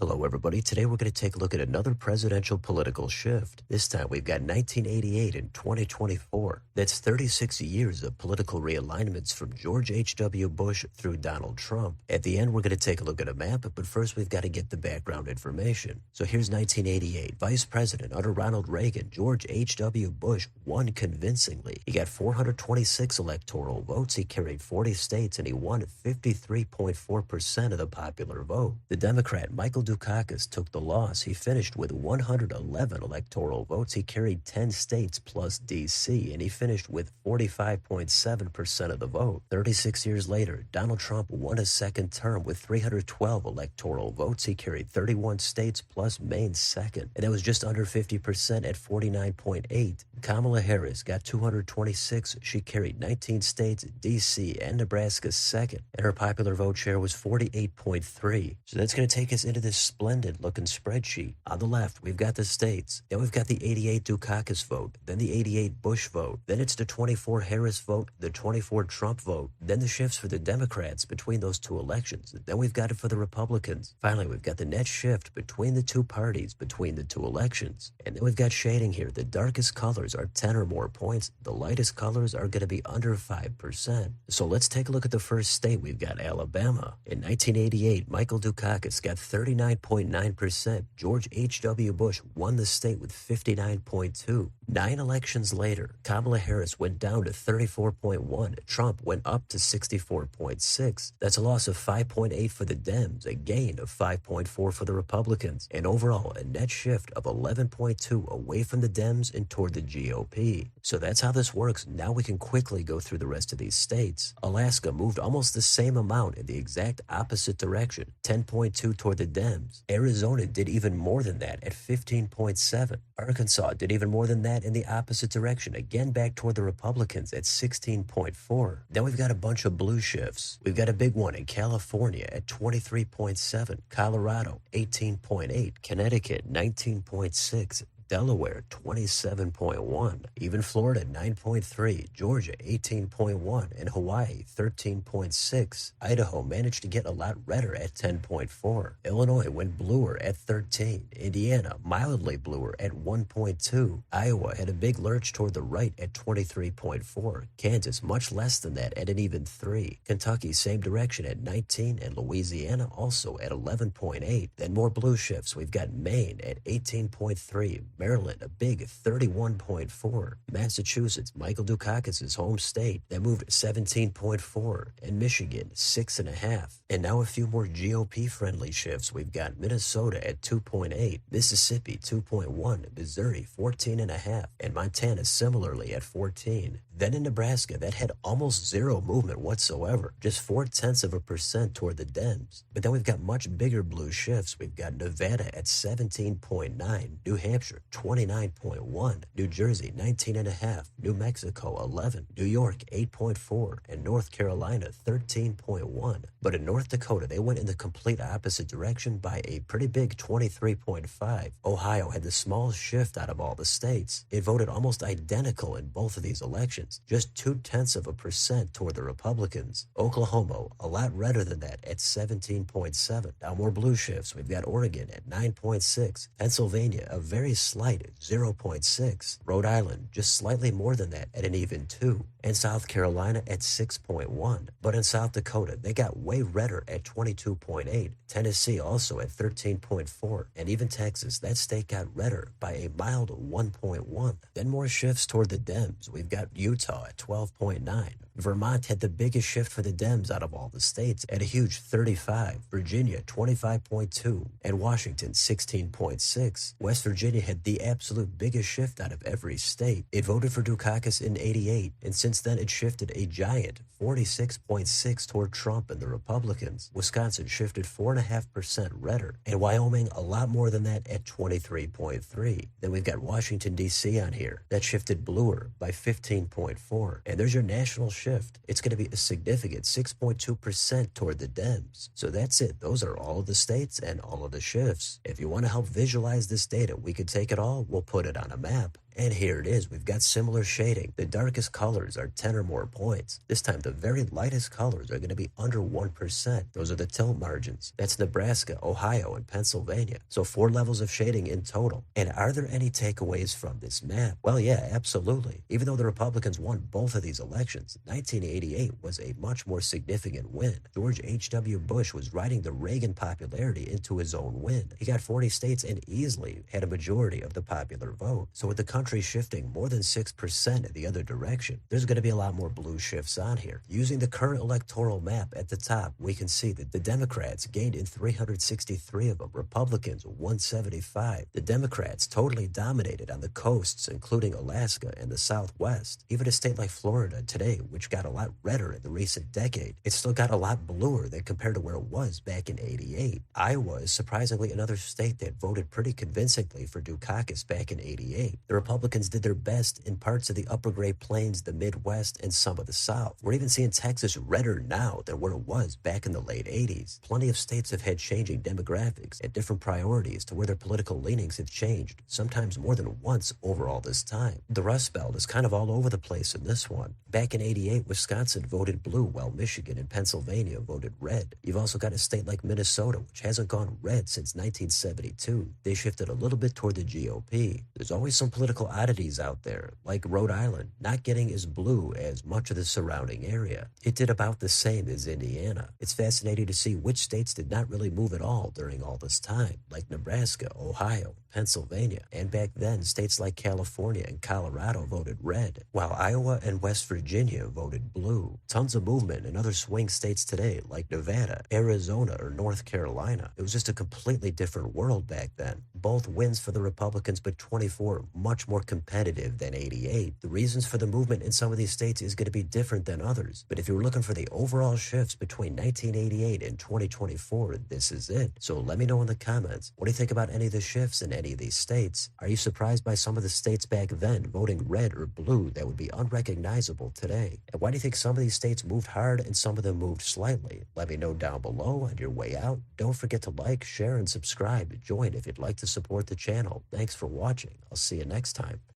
Hello, everybody. Today we're going to take a look at another presidential political shift. This time we've got 1988 and 2024. That's 36 years of political realignments from George H.W. Bush through Donald Trump. At the end, we're going to take a look at a map, but first we've got to get the background information. So here's 1988. Vice President under Ronald Reagan, George H.W. Bush won convincingly. He got 426 electoral votes. He carried 40 states, and he won 53.4% of the popular vote. The Democrat, Michael Dukakis, took the loss. He finished with 111 electoral votes. He carried 10 states plus D.C., and he finished with 45.7% of the vote. 36 years later, Donald Trump won a second term with 312 electoral votes. He carried 31 states plus Maine second, and that was just under 50% at 49.8. Kamala Harris got 226. She carried 19 states, D.C., and Nebraska second, and her popular vote share was 48.3. So that's going to take us into this splendid looking spreadsheet. On the left, we've got the states. Then we've got the 88 Dukakis vote, then the 88 Bush vote, then it's the 24 Harris vote, the 24 Trump vote, then the shifts for the Democrats between those two elections. Then we've got it for the Republicans. Finally, we've got the net shift between the two parties between the two elections. And then we've got shading here. The darkest colors are 10 or more points. The lightest colors are going to be under 5%. So let's take a look at the first state. We've got Alabama. In 1988, Michael Dukakis got 39.9%. George H.W. Bush won the state with 59.2%. 9 elections later, Kamala Harris went down to 34.1%. Trump went up to 64.6%. That's a loss of 5.8 for the Dems, a gain of 5.4 for the Republicans, and overall a net shift of 11.2 away from the Dems and toward the GOP. So that's how this works. Now we can quickly go through the rest of these states. Alaska moved almost the same amount in the exact opposite direction, 10.2 toward the Dems. Arizona did even more than that at 15.7. Arkansas did even more than that in the opposite direction, again back toward the Republicans at 16.4. Then we've got a bunch of blue shifts. We've got a big one in California at 23.7, Colorado 18.8, Connecticut 19.6, Delaware 27.1, even Florida 9.3, Georgia 18.1, and Hawaii 13.6. Idaho managed to get a lot redder at 10.4. Illinois went bluer at 13. Indiana mildly bluer at 1.2. Iowa had a big lurch toward the right at 23.4. Kansas much less than that at an even 3. Kentucky same direction at 19, and Louisiana also at 11.8. Then more blue shifts. We've got Maine at 18.3. Maryland, a big 31.4. Massachusetts, Michael Dukakis' home state, that moved 17.4. And Michigan, 6.5. And now a few more GOP-friendly shifts. We've got Minnesota at 2.8, Mississippi 2.1, Missouri 14.5, and Montana similarly at 14. Then in Nebraska, that had almost zero movement whatsoever, just 0.4% toward the Dems. But then we've got much bigger blue shifts. We've got Nevada at 17.9, New Hampshire 29.1, New Jersey 19.5, New Mexico 11, New York 8.4, and North Carolina 13.1. But in North Dakota, they went in the complete opposite direction by a pretty big 23.5. Ohio had the smallest shift out of all the states. It voted almost identical in both of these elections, just 0.2% toward the Republicans. Oklahoma, a lot redder than that at 17.7. Now more blue shifts. We've got Oregon at 9.6, Pennsylvania a very slight 0.6, Rhode Island just slightly more than that at an even 2, and South Carolina at 6.1. But in South Dakota, they got way redder at 22.8, Tennessee also at 13.4, and even Texas, that state got redder by a mild 1.1. Then more shifts toward the Dems. We've got Utah at 12.9. Vermont had the biggest shift for the Dems out of all the states at a huge 35, Virginia 25.2, and Washington 16.6. West Virginia had the absolute biggest shift out of every state. It voted for Dukakis in 88, and since then it shifted a giant 46.6 toward Trump and the Republicans. Wisconsin shifted 4.5% redder, and Wyoming a lot more than that at 23.3. Then we've got Washington, D.C. on here. That shifted bluer by 15.4. And there's your national shift. It's going to be a significant 6.2% toward the Dems. So that's it. Those are all of the states and all of the shifts. If you want to help visualize this data, we could take it all, we'll put it on a map. And here it is. We've got similar shading. The darkest colors are 10 or more points. This time, the very lightest colors are going to be under 1%. Those are the tilt margins. That's Nebraska, Ohio, and Pennsylvania. So 4 levels of shading in total. And are there any takeaways from this map? Well, yeah, absolutely. Even though the Republicans won both of these elections, 1988 was a much more significant win. George H.W. Bush was riding the Reagan popularity into his own win. He got 40 states and easily had a majority of the popular vote. So with the country shifting more than 6% in the other direction, there's going to be a lot more blue shifts on here. Using the current electoral map at the top, we can see that the Democrats gained in 363 of them, Republicans 175. The Democrats totally dominated on the coasts, including Alaska and the Southwest. Even a state like Florida today, which got a lot redder in the recent decade, it still got a lot bluer than compared to where it was back in '88. Iowa is surprisingly another state that voted pretty convincingly for Dukakis back in '88. The Republicans did their best in parts of the upper Great Plains, the Midwest, and some of the South. We're even seeing Texas redder now than where it was back in the late '80s. Plenty of states have had changing demographics and different priorities to where their political leanings have changed, sometimes more than once over all this time. The Rust Belt is kind of all over the place in this one. Back in '88, Wisconsin voted blue, while Michigan and Pennsylvania voted red. You've also got a state like Minnesota, which hasn't gone red since 1972. They shifted a little bit toward the GOP. There's always some political oddities out there, like Rhode Island, not getting as blue as much of the surrounding area. It did about the same as Indiana. It's fascinating to see which states did not really move at all during all this time, like Nebraska, Ohio, Pennsylvania, and back then, states like California and Colorado voted red, while Iowa and West Virginia voted blue. Tons of movement in other swing states today, like Nevada, Arizona, or North Carolina. It was just a completely different world back then. Both wins for the Republicans, but 24 much more competitive than '88. The reasons for the movement in some of these states is going to be different than others, but if you were looking for the overall shifts between 1988 and 2024, this is it. So let me know in the comments, what do you think about any of the shifts in any of these states? Are you surprised by some of the states back then voting red or blue that would be unrecognizable today? And why do you think some of these states moved hard and some of them moved slightly? Let me know down below. On your way out, don't forget to like, share, and subscribe. Join if you'd like to support the channel. Thanks for watching. I'll see you next time.